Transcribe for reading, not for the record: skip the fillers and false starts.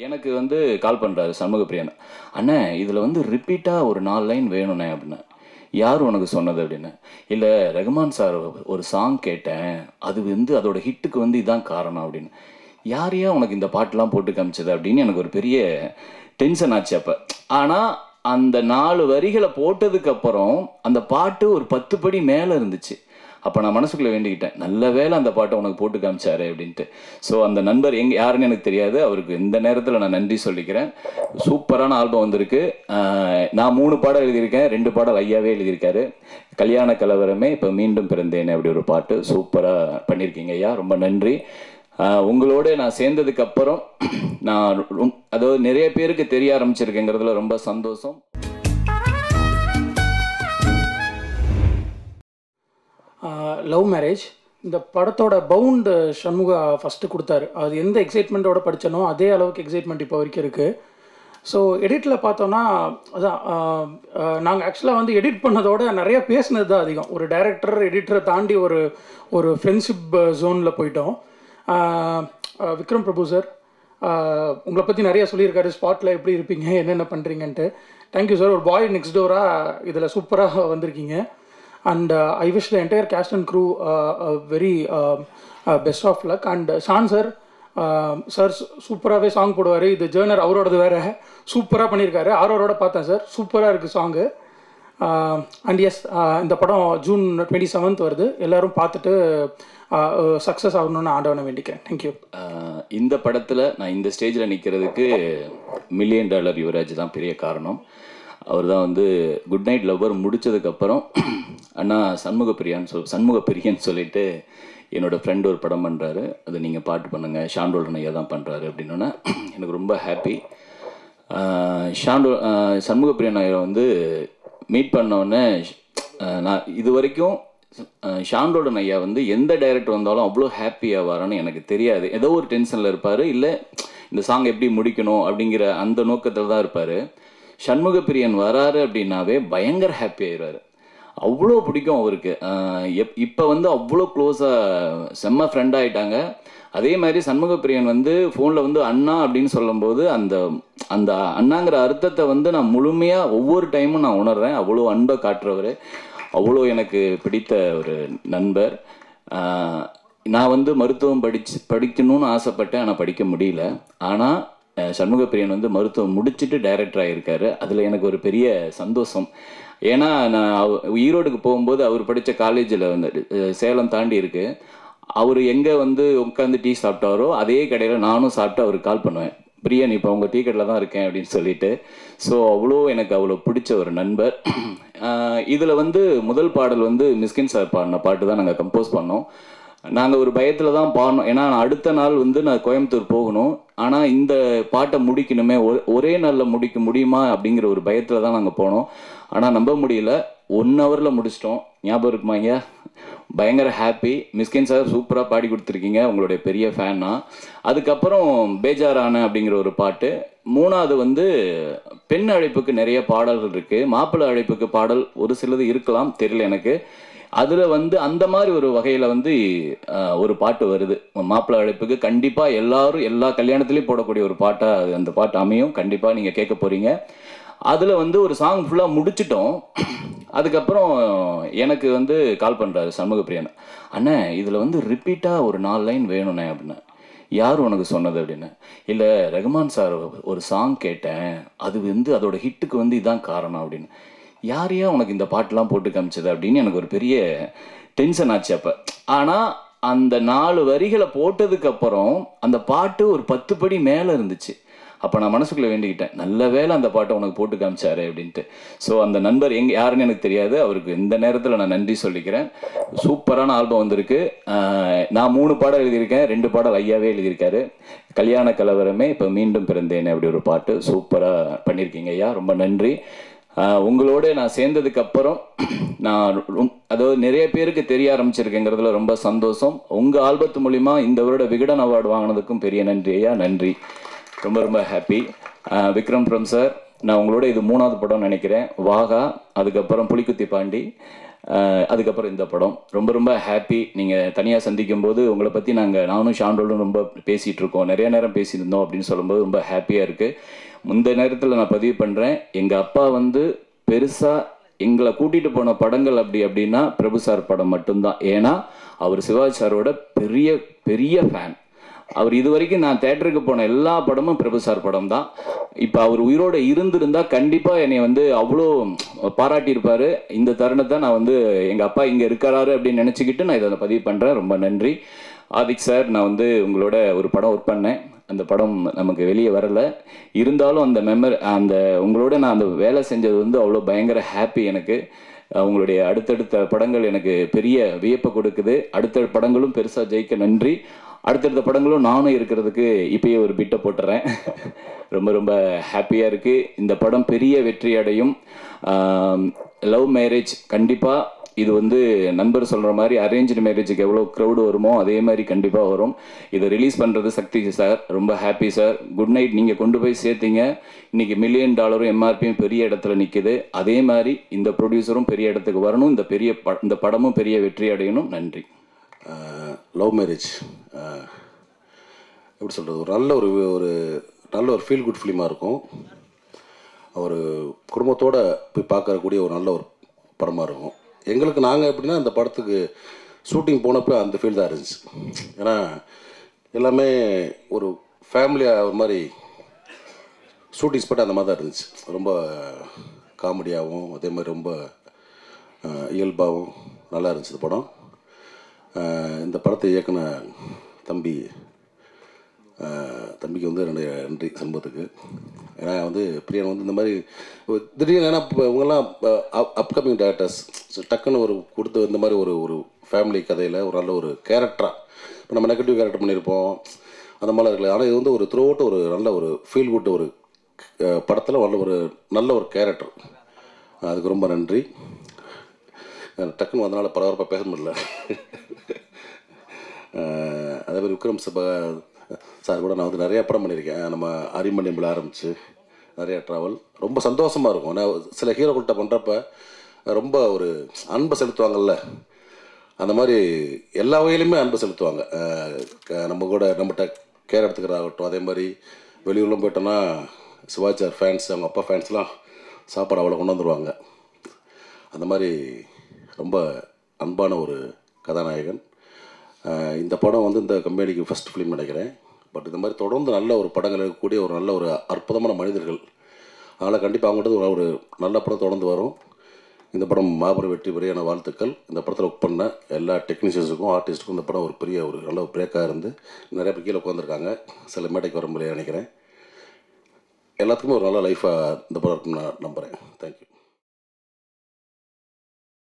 எனக்கு வந்து கால் பண்ணுறாரு சண்முகப்பிரியன். அண்ணே இதில் வந்து ரிப்பீட்டாக ஒரு 4 லைன் வேணுண்ணே அப்படின்னு. யார் உனக்கு சொன்னது அப்படின்னு. இல்லை ரகுமான் சார் ஒரு சாங் கேட்டேன், அது வந்து அதோட ஹிட்டுக்கு வந்து இதான் காரணம் அப்படின்னு. யாரையா உனக்கு இந்த பாட்டெலாம் போட்டு காமிச்சது அப்படின்னு எனக்கு ஒரு பெரிய டென்ஷன் ஆச்சு அப்போ. ஆனால் அந்த 4 வரிகளை போட்டதுக்கப்புறம் அந்த பாட்டு ஒரு 10 படி மேலே இருந்துச்சு. அப்போ நான் மனசுக்குள்ளே வேண்டிக்கிட்டேன், நல்ல வேளை அந்த பாட்டை உனக்கு போட்டு காமிச்சாரு அப்படின்ட்டு. ஸோ அந்த நண்பர் யாருன்னு எனக்கு தெரியாது, அவருக்கு இந்த நேரத்தில் நான் நன்றி சொல்லிக்கிறேன். சூப்பரான ஆல்பம் வந்திருக்கு. நான் 3 பாடல் எழுதியிருக்கேன், 2 பாடல் ஐயாவே எழுதியிருக்காரு. கல்யாண கலவரமே இப்போ மீண்டும் பிறந்தேனே அப்படி ஒரு பாட்டு சூப்பராக பண்ணியிருக்கீங்க ஐயா, ரொம்ப நன்றி. உங்களோட நான் சேர்ந்ததுக்கு அப்புறம் நான் அதாவது நிறைய பேருக்கு தெரிய ஆரம்பிச்சிருக்கேங்கிறதுல ரொம்ப சந்தோஷம். லவ் மேரேஜ் இந்த படத்தோட பவுண்டு சண்முகா ஃபஸ்ட்டு கொடுத்தாரு. அது எந்த எக்ஸைட்மெண்ட்டோட படித்தனோ அதே அளவுக்கு எக்ஸைட்மெண்ட் இப்போ வரைக்கும் இருக்குது. ஸோ எடிட்டில் பார்த்தோன்னா அதான் நாங்கள் ஆக்சுவலாக வந்து எடிட் பண்ணதோட நிறையா பேசினது தான் அதிகம். ஒரு டைரக்டர் எடிட்டரை தாண்டி ஒரு ஃப்ரெண்ட்ஷிப் ஜோனில் போயிட்டோம். விக்ரம் பிரபு சார் உங்களை பற்றி நிறையா சொல்லியிருக்காரு, ஸ்பாட்டில் எப்படி இருப்பீங்க, என்னென்ன பண்ணுறீங்கன்ட்டு. Thank you sir. ஒரு பாய் நெக்ஸ்ட் டோராக இதில் சூப்பராக வந்திருக்கீங்க. And I wish the entire cast and crew very best of luck. And Shaan sir sir சூப்பராகவே சாங் போடுவார். இது ஜேர்னர் அவரோடது வேறு, சூப்பராக பண்ணியிருக்காரு. ஆரோரோட பார்த்தேன் சார், சூப்பராக இருக்குது சாங்கு. அண்ட் எஸ், இந்த படம் June 27 வருது. எல்லோரும் பார்த்துட்டு சக்ஸஸ் ஆகணும்னு ஆண்டவனை வேண்டிக்கிறேன். தேங்க்யூ. இந்த படத்தில் நான் இந்த ஸ்டேஜில் நிற்கிறதுக்கு $1 மில்லியன் யுவராஜ் தான் பெரிய காரணம். அவர் தான் வந்து குட் நைட் லவ்வர் முடித்ததுக்கப்புறம் அண்ணா சண்முகப்பிரியன் சொல்லிட்டு என்னோடய ஃப்ரெண்டு ஒரு படம் பண்ணுறாரு, அது நீங்கள் பாட்டு பண்ணுங்கள், ஷாண்டோல்டன் ஐயா தான் பண்ணுறாரு அப்படின்னோன்னா எனக்கு ரொம்ப ஹாப்பி. சண்முகப்பிரியன் ஐயா வந்து மீட் பண்ணோடனே நான் இது வரைக்கும் ஷாண்டோல்டன் ஐயா வந்து எந்த டைரக்டர் வந்தாலும் அவ்வளோ ஹாப்பியாக வரான்னு எனக்கு தெரியாது. ஏதோ ஒரு டென்ஷனில் இருப்பார், இல்லை இந்த சாங் எப்படி முடிக்கணும் அப்படிங்கிற அந்த நோக்கத்தில் தான் இருப்பார். சண்முகப்பிரியன் வராரு அப்படின்னாவே பயங்கர ஹாப்பி ஆயிடுவார். அவ்வளோ பிடிக்கும் அவருக்கு. இப்போ வந்து அவ்வளோ க்ளோஸாக செம்ம ஃப்ரெண்ட் ஆகிட்டாங்க. அதே மாதிரி சண்முகப்பிரியன் வந்து ஃபோனில் வந்து அண்ணா அப்படின்னு சொல்லும்போது அந்த அந்த அண்ணாங்கிற அர்த்தத்தை வந்து நான் முழுமையாக ஒவ்வொரு டைமும் நான் உணர்றேன். அவ்வளோ அன்பை காட்டுறவர், அவ்வளோ எனக்கு பிடித்த ஒரு நண்பர். நான் வந்து மருத்துவம் படிக்கணும்னு ஆசைப்பட்டேன், ஆனால் படிக்க முடியல. ஆனால் சண்முகப்பிரியன் வந்து மருத்துவம் முடிச்சுட்டு டைரக்டர் ஆகியிருக்காரு. அதில் எனக்கு ஒரு பெரிய சந்தோஷம். ஏன்னா நான் ஈரோடுக்கு போகும்போது அவர் படித்த காலேஜில் வந்து சேலம் தாண்டி இருக்குது. அவர் எங்கே வந்து உட்காந்து டீ சாப்பிட்டாரோ அதே கடையில் நானும் சாப்பிட்டு அவருக்கு கால் பண்ணுவேன், பிரியன் இப்போ உங்கள் டீ கடையில் தான் இருக்கேன் அப்படின்னு சொல்லிட்டு. ஸோ எனக்கு அவ்வளோ பிடிச்ச ஒரு நண்பர். இதில் வந்து முதல் பாடல் வந்து மிஸ்கின் சார் பாடின பாட்டு தான் நாங்கள் கம்போஸ் பண்ணோம். நாங்கள் ஒரு பயத்தில் தான் பாடணும், ஏன்னா நான் அடுத்த நாள் வந்து நான் கோயம்புத்தூர் போகணும். ஆனால் இந்த பாட்டை முடிக்கணுமே, ஒரே நாளில் முடிக்க முடியுமா அப்படிங்கிற ஒரு பயத்தில் தான் நாங்கள் போனோம். ஆனால் நம்ப முடியல, 1 ஹவரில் முடிச்சிட்டோம். ஞாபகம் இருக்குமா ஐயா? பயங்கர ஹாப்பி. மிஸ்கின் சார் சூப்பராக பாடி கொடுத்துருக்கீங்க, உங்களுடைய பெரிய ஃபேன்னா. அதுக்கப்புறம் பேஜாரான அப்படிங்கிற ஒரு பாட்டு. 3வது வந்து பெண் அழைப்புக்கு நிறைய பாடல்கள் இருக்குது, மாப்பிள்ளை அழைப்புக்கு பாடல் ஒரு சிலது இருக்கலாம், தெரியல எனக்கு. அதில் வந்து அந்த மாதிரி ஒரு வகையில் வந்து ஒரு பாட்டு வருது மாப்பிள்ளை அழைப்புக்கு. கண்டிப்பாக எல்லா கல்யாணத்துலேயும் போடக்கூடிய ஒரு பாட்டாக அந்த பாட்டு அமையும். கண்டிப்பாக நீங்கள் கேட்க போகிறீங்க. அதில் வந்து ஒரு சாங் ஃபுல்லாக முடிச்சிட்டோம். அதுக்கப்புறம் எனக்கு வந்து கால் பண்ணுறாரு சண்முகப்பிரியன். அண்ணே இதில் வந்து ரிப்பீட்டாக ஒரு 4 லைன் வேணுண்ணே அப்படின்னு. யார் உனக்கு சொன்னது அப்படின்னு. இல்லை ரகுமான் சார் ஒரு சாங் கேட்டேன், அது வந்து அதோட ஹிட்டுக்கு வந்து இதான் காரணம் அப்படின்னு. யாரையா உனக்கு இந்த பாட்டெலாம் போட்டு காமிச்சது அப்படின்னு எனக்கு ஒரு பெரிய டென்ஷன் ஆச்சு அப்போ. ஆனால் அந்த 4 வரிகளை போட்டதுக்கப்புறம் அந்த பாட்டு ஒரு 10 படி மேலே இருந்துச்சு. அப்போ நான் மனசுக்குள்ளே வேண்டிக்கிட்டேன், நல்ல வேளை அந்த பாட்டை உனக்கு போட்டு காமிச்சாரு அப்படின்ட்டு. ஸோ அந்த நண்பர் யாருன்னு எனக்கு தெரியாது, அவருக்கு இந்த நேரத்தில் நான் நன்றி சொல்லிக்கிறேன். சூப்பரான ஆல்பம் வந்திருக்கு. நான் 3 பாடல் எழுதியிருக்கேன், 2 பாடல் ஐயாவே எழுதியிருக்காரு. கல்யாண கலவரமே இப்போ மீண்டும் பிறந்தேனே அப்படி ஒரு பாட்டு சூப்பராக பண்ணியிருக்கீங்க ஐயா, ரொம்ப நன்றி. உங்களோட நான் சேர்ந்ததுக்கு அப்புறம் நான் அதாவது நிறைய பேருக்கு தெரிய ஆரம்பிச்சிருக்கேங்கிறதுல ரொம்ப சந்தோஷம். உங்கள் ஆல்பத்து மூலிமா இந்த வருட விகடன் அவார்டு வாங்கினதுக்கும் பெரிய நன்றி ஐயா, நன்றி. ரொம்ப ரொம்ப ஹாப்பி. விக்ரம் சார், நான் உங்களோட இது 3வது படம் நினைக்கிறேன். வாகா, அதுக்கப்புறம் புலிக்குத்தி பாண்டி, அதுக்கப்புறம் இந்த படம் ரொம்ப ரொம்ப ஹாப்பி. நீங்கள் தனியாக சந்திக்கும் போது உங்களை பற்றி நானும் ஷாண்டோலும் ரொம்ப பேசிகிட்டு இருக்கோம், நிறைய நேரம் பேசியிருந்தோம் அப்படின்னு சொல்லும்போது ரொம்ப ஹாப்பியாக இருக்குது. இந்த நேரத்தில் நான் பதிவு பண்ணுறேன், எங்கள் அப்பா வந்து பெருசாக எங்களை கூட்டிகிட்டு போன படங்கள் அப்படின்னா பிரபு சார் படம் மட்டும்தான். ஏன்னா அவர் சிவாஜி சாரோட பெரிய பெரிய ஃபேன். அவர் இது வரைக்கும் நான் தேட்டருக்கு போன எல்லா படமும் பிரபு சார் படம் தான். இப்போ அவர் உயிரோடு இருந்திருந்தா கண்டிப்பாக என்னை வந்து அவ்வளோ பாராட்டியிருப்பார். இந்த தருணத்தை நான் வந்து எங்கள் அப்பா இங்கே இருக்காரு அப்படின்னு நினச்சிக்கிட்டு நான் இதை பதிவு பண்ணுறேன். ரொம்ப நன்றி ஆதிக் சார். நான் வந்து உங்களோட ஒரு படம் ஒர்க் பண்ணேன், அந்த படம் நமக்கு வெளியே வரலை. இருந்தாலும் அந்த உங்களோட நான் அந்த வேலை செஞ்சது வந்து அவ்வளோ பயங்கர ஹாப்பி எனக்கு. உங்களுடைய அடுத்தடுத்த படங்கள் எனக்கு பெரிய வியப்பை கொடுக்குது. அடுத்த படங்களும் பெருசாக ஜெயிக்க நன்றி. அடுத்தடுத்த படங்களும் நானும் இருக்கிறதுக்கு இப்பயே ஒரு பிட்டை போட்டுறேன். ரொம்ப ரொம்ப ஹாப்பியாக இருக்குது. இந்த படம் பெரிய வெற்றி அடையும். லவ் மேரேஜ் கண்டிப்பாக இது வந்து நண்பர் சொல்கிற மாதிரி அரேஞ்சு மேரேஜுக்கு எவ்வளோ க்ரௌடு வருமோ அதே மாதிரி கண்டிப்பாக வரும். இதை ரிலீஸ் பண்ணுறது சக்தி சார், ரொம்ப ஹாப்பி சார். குட் நைட் நீங்கள் கொண்டு போய் சேர்த்தீங்க. இன்றைக்கி $1 மில்லியன் எம்ஆர்பியும் பெரிய இடத்துல நிற்கிது. அதே மாதிரி இந்த ப்ரொடியூசரும் பெரிய இடத்துக்கு வரணும், இந்த படமும் பெரிய வெற்றி அடையணும். நன்றி. லவ் மேரேஜ் எப்படி சொல்கிறது, ஒரு நல்ல ஒரு ஃபீல் குட் ஃபிலிமாக இருக்கும். ஒரு குடும்பத்தோடு போய் பார்க்கக்கூடிய ஒரு நல்ல ஒரு படமாக இருக்கும். எங்களுக்கு நாங்கள் எப்படின்னா இந்த படத்துக்கு ஷூட்டிங் போனப்போ அந்த ஃபீல் தான் இருந்துச்சு. ஏன்னா எல்லாமே ஒரு ஃபேமிலியாக ஒரு மாதிரி ஷூட்டிங் ஸ்பாட் அந்த மாதிரி தான் இருந்துச்சு. ரொம்ப காமெடியாகவும் அதே மாதிரி ரொம்ப இயல்பாகவும் நல்லா இருந்துச்சு இந்த படம். இந்த படத்தை இயக்குன தம்பிக்கு வந்து என்னுடைய நன்றி சண்முகத்துக்கு. ஏன்னா வந்து பிரியன் வந்து இந்த மாதிரி திடீர்னு ஏன்னா இப்போ இவங்கெல்லாம் அப்கமிங் டேரக்டர்ஸ் டக்குன்னு ஒரு கொடுத்து இந்த மாதிரி ஒரு ஃபேமிலி கதையில் ஒரு நல்ல ஒரு கேரக்டராக இப்போ நம்ம நெகட்டிவ் கேரக்டர் பண்ணியிருப்போம் அந்த மாதிரிலாம் இருக்கல. ஆனால் இது வந்து ஒரு த்ரூ அவுட் ஒரு நல்ல ஒரு ஃபீல் குட் ஒரு படத்தில் நல்ல ஒரு கேரக்டர். அதுக்கு ரொம்ப நன்றி. டக்குன்னு வந்தனால பரபரப்பாக பேச முடியல. அதே மாதிரி விக்ரம் சார் கூட நான் வந்து நிறையா படம் பண்ணியிருக்கேன். நம்ம அரிமணியம்பில் ஆரம்பித்து நிறையா ட்ராவல் ரொம்ப சந்தோஷமாக இருக்கும். நான் சில ஹீரோக்கள்கிட்ட பண்ணுறப்ப ரொம்ப ஒரு அன்பை செலுத்துவாங்கல்ல, அந்த மாதிரி எல்லா வகையிலுமே அன்பை செலுத்துவாங்க. நம்ம கூட நம்மகிட்ட கேர் எடுத்துக்கிறதாகட்டும். அதே மாதிரி வெளியூர்லாம் போயிட்டோன்னா சிவாஜி சார் ஃபேன்ஸ், அவங்க அப்பா ஃபேன்ஸ்லாம் சாப்பாடு அவ்வளோ கொண்டு வந்துடுவாங்க. அந்த மாதிரி ரொம்ப அன்பான ஒரு கதாநாயகன். இந்த படம் வந்து இந்த கம்பெனிக்கு ஃபஸ்ட் ஃபிலிம் நினைக்கிறேன். பட் இந்த மாதிரி தொடர்ந்து நல்ல ஒரு படங்கள் இருக்கக்கூடிய ஒரு நல்ல ஒரு அற்புதமான மனிதர்கள். அதனால் கண்டிப்பாக அவங்கள்ட்ட ஒரு நல்ல படம் தொடர்ந்து வரும். இந்த படம் மாபெரும் வெற்றி பெரியான வாழ்த்துக்கள். இந்த படத்தில் ஒர்க் பண்ண எல்லா டெக்னீஷியன்ஸுக்கும் ஆர்டிஸ்ட்டுக்கும் இந்த படம் ஒரு பெரிய ஒரு நல்ல ஒரு பிரேக்காக இருந்து நிறைய பேர் கீழே உட்காந்துருக்காங்க. சில மேடைக்கு வர முடியாது நினைக்கிறேன். எல்லாத்துக்குமே ஒரு நல்ல லைஃபாக இந்த படம் இருக்குன்னு நான் நம்புகிறேன். தேங்க்யூ.